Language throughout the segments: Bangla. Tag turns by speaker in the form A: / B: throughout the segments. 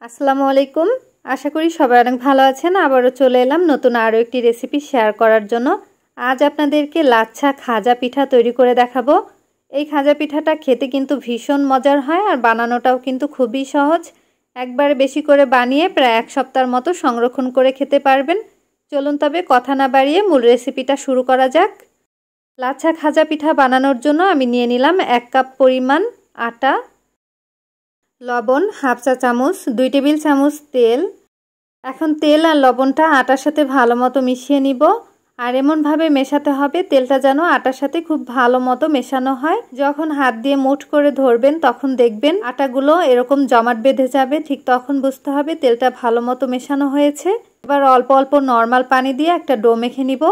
A: আসসালামু আলাইকুম। আশা করি সবাই অনেক ভালো আছেন। আবারও চলে এলাম নতুন আরও একটি রেসিপি শেয়ার করার জন্য। আজ আপনাদেরকে লাচ্ছা খাজা পিঠা তৈরি করে দেখাবো। এই খাজা পিঠাটা খেতে কিন্তু ভীষণ মজার হয় আর বানানোটাও কিন্তু খুবই সহজ। একবার বেশি করে বানিয়ে প্রায় এক সপ্তাহের মতো সংরক্ষণ করে খেতে পারবেন। চলুন তবে কথা না বাড়িয়ে মূল রেসিপিটা শুরু করা যাক। লাচ্ছা খাজা পিঠা বানানোর জন্য আমি নিয়ে নিলাম 1 কাপ পরিমাণ আটা, লবণ হাফ চা চামচ, 2 টেবিল চামচ তেল। এখন তেল আর লবণটা আটার সাথে ভালো মতো মিশিয়ে নিব। আর এমনভাবে মেশাতে হবে তেলটা যেন আটার সাথে খুব ভালো মতো মেশানো হয়। যখন হাত দিয়ে মুঠ করে ধরবেন তখন দেখবেন আটাগুলো এরকম জমাট বেঁধে যাবে, ঠিক তখন বুঝতে হবে তেলটা ভালো মতো মেশানো হয়েছে। এবার অল্প অল্প নর্মাল পানি দিয়ে একটা ডো মেখে নিব।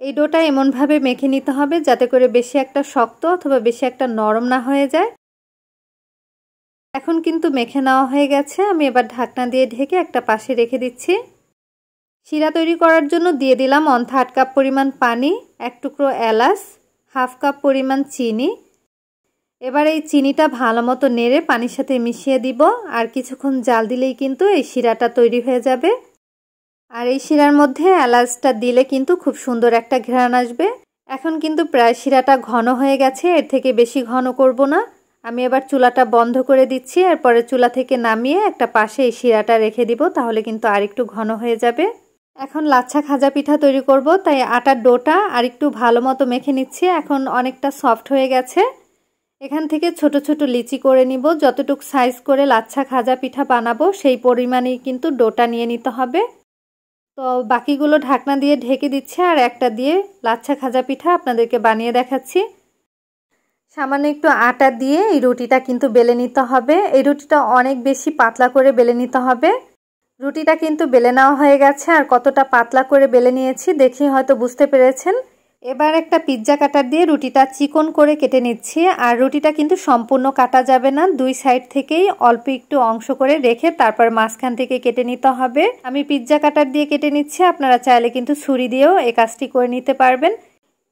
A: এই ডোটা এমনভাবে মেখে নিতে হবে যাতে করে বেশি একটা শক্ত অথবা বেশি একটা নরম না হয়ে যায়। এখন কিন্তু মেখে নেওয়া হয়ে গেছে। আমি এবার ঢাকনা দিয়ে ঢেকে একটা পাশে রেখে দিচ্ছি। শিরা তৈরি করার জন্য দিয়ে দিলাম 1/3 কাপ পরিমাণ পানি, 1 টুকরো এলাচ, হাফ কাপ পরিমাণ চিনি। এবার এই চিনিটা ভালো মতো নেড়ে পানির সাথে মিশিয়ে দিব। আর কিছুক্ষণ জাল দিলেই কিন্তু এই শিরাটা তৈরি হয়ে যাবে। আর এই শিরার মধ্যে এলাচটা দিলে কিন্তু খুব সুন্দর একটা ঘ্রাণ আসবে। এখন কিন্তু প্রায় শিরাটা ঘন হয়ে গেছে, এর থেকে বেশি ঘন করব না। আমি এবার চুলাটা বন্ধ করে দিচ্ছি। এরপরে চুলা থেকে নামিয়ে একটা পাশে এই শিরাটা রেখে দিব, তাহলে কিন্তু আরেকটু ঘন হয়ে যাবে। এখন লাচ্ছা খাজা পিঠা তৈরি করব, তাই আটার ডোটা আরেকটু ভালো মতো মেখে নিচ্ছি। এখন অনেকটা সফট হয়ে গেছে। এখান থেকে ছোট ছোট লিচি করে নিব। যতটুকু সাইজ করে লাচ্ছা খাজা পিঠা বানাবো সেই পরিমাণেই কিন্তু ডোটা নিয়ে নিতে হবে। তো বাকিগুলো ঢাকনা দিয়ে ঢেকে দিচ্ছি আর একটা দিয়ে লাচ্ছা খাজা পিঠা আপনাদেরকে বানিয়ে দেখাচ্ছি। সামান্য একটু আটা দিয়ে এই রুটিটা কিন্তু বেলে নিতে হবে। এই রুটিটা অনেক বেশি পাতলা করে বেলে নিতে হবে। রুটিটা কিন্তু বেলে নেওয়া হয়ে গেছে। আর কতটা পাতলা করে বেলে নিয়েছি দেখে হয়তো বুঝতে পেরেছেন। এবার একটা পিৎজা কাটার দিয়ে রুটিটা চিকন করে কেটে নিচ্ছি। আর রুটিটা কিন্তু সম্পূর্ণ কাটা যাবে না, 2 সাইড থেকেই অল্প একটু অংশ করে রেখে তারপর মাঝখান থেকে কেটে নিতে হবে। আমি পিৎজা কাটার দিয়ে কেটে নিচ্ছি, আপনারা চাইলে কিন্তু ছুরি দিয়েও এই কাজটি করে নিতে পারবেন।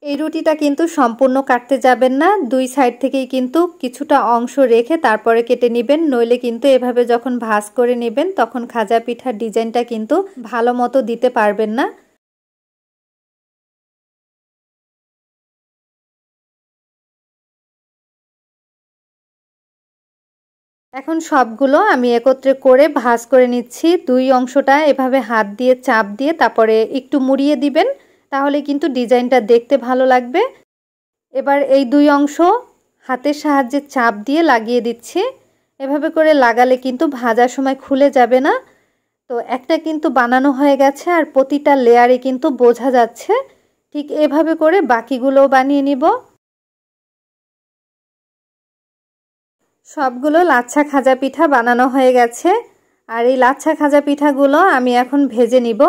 A: এই রুটিটা কিন্তু সম্পূর্ণ কাটতে যাবেন না, 2 সাইড থেকেই কিন্তু কিছুটা অংশ রেখে তারপরে কেটে নেবেন। নইলে কিন্তু এভাবে যখন ভাঁজ করে নেবেন তখন খাজা পিঠার ডিজাইনটা কিন্তু ভালো মতো দিতে পারবেন না। এখন সবগুলো আমি একত্রে করে ভাঁজ করে নিচ্ছি। 2 অংশটা এভাবে হাত দিয়ে চাপ দিয়ে তারপরে একটু মুড়িয়ে দিবেন, তাহলে কিন্তু ডিজাইনটা দেখতে ভালো লাগবে। এবার এই 2 অংশ হাতের সাহায্যে চাপ দিয়ে লাগিয়ে দিচ্ছি। এভাবে করে লাগালে কিন্তু ভাজার সময় খুলে যাবে না। তো একটা কিন্তু বানানো হয়ে গেছে আর প্রতিটা লেয়ারে কিন্তু বোঝা যাচ্ছে। ঠিক এভাবে করে বাকিগুলোও বানিয়ে নিব। সবগুলো লাচ্ছা খাজা পিঠা বানানো হয়ে গেছে। আর এই লাচ্ছা খাজা পিঠাগুলো আমি এখন ভেজে নিব।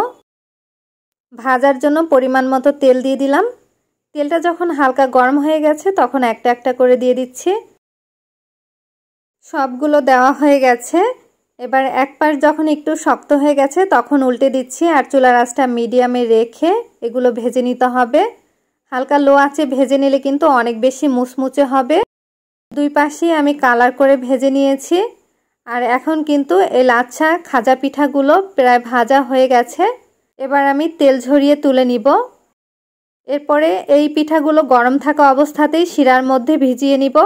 A: ভাজার জন্য পরিমাণ মতো তেল দিয়ে দিলাম। তেলটা যখন হালকা গরম হয়ে গেছে তখন একটা একটা করে দিয়ে দিচ্ছি। সবগুলো দেওয়া হয়ে গেছে। এবার এক পাশ যখন একটু শক্ত হয়ে গেছে তখন উল্টে দিচ্ছি আর চুলার আঁচটা মিডিয়ামে রেখে এগুলো ভেজে নিতে হবে। হালকা লো আঁচে ভেজে নিলে কিন্তু অনেক বেশি মুচমুচে হবে। 2 পাশেই আমি কালার করে ভেজে নিয়েছি। আর এখন কিন্তু এই লাচ্ছা খাজা পিঠাগুলো প্রায় ভাজা হয়ে গেছে। এবার আমি তেল ঝরিয়ে তুলে নিব। এরপরে এই পিঠাগুলো গরম থাকা অবস্থাতেই শিরার মধ্যে ভিজিয়ে নিব।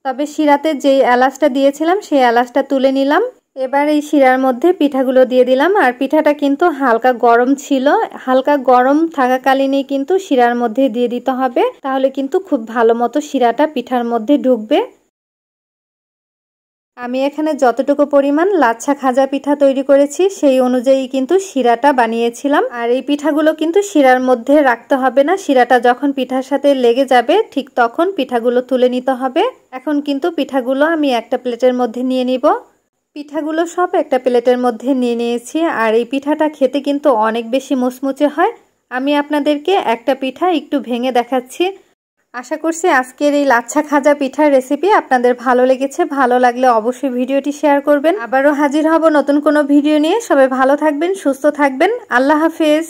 A: তবে শিরাতে যেই এলাচটা দিয়েছিলাম সেই এলাচটা তুলে নিলাম। এবার এই শিরার মধ্যে পিঠাগুলো দিয়ে দিলাম। আর পিঠাটা কিন্তু হালকা গরম ছিল, হালকা গরম থাকাকালীনই কিন্তু শিরার মধ্যে দিয়ে দিতে হবে, তাহলে কিন্তু খুব ভালো মতো শিরাটা পিঠার মধ্যে ঢুকবে। আমি এখানে যতটুকু পরিমাণ লাচ্ছা খাজা পিঠা তৈরি করেছি সেই অনুযায়ী কিন্তু শিরাটা বানিয়েছিলাম। আর এই পিঠাগুলো কিন্তু শিরার মধ্যে রাখতে হবে না, শিরাটা যখন পিঠার সাথে লেগে যাবে ঠিক তখন পিঠাগুলো তুলে নিতে হবে। এখন কিন্তু পিঠাগুলো আমি একটা প্লেটের মধ্যে নিয়ে নিব। পিঠাগুলো সব একটা প্লেটের মধ্যে নিয়ে নিয়েছি। আর এই পিঠাটা খেতে কিন্তু অনেক বেশি মুচমুচে হয়। আমি আপনাদেরকে একটা পিঠা একটু ভেঙে দেখাচ্ছি। আশা করছি আজকের এই লাচ্ছা খাজা পিঠার রেসিপি আপনাদের ভালো লেগেছে। ভালো লাগলে অবশ্যই ভিডিওটি শেয়ার করবেন। আবারও হাজির হব নতুন কোনো ভিডিও নিয়ে। সবাই ভালো থাকবেন, সুস্থ থাকবেন। আল্লাহ হাফেজ।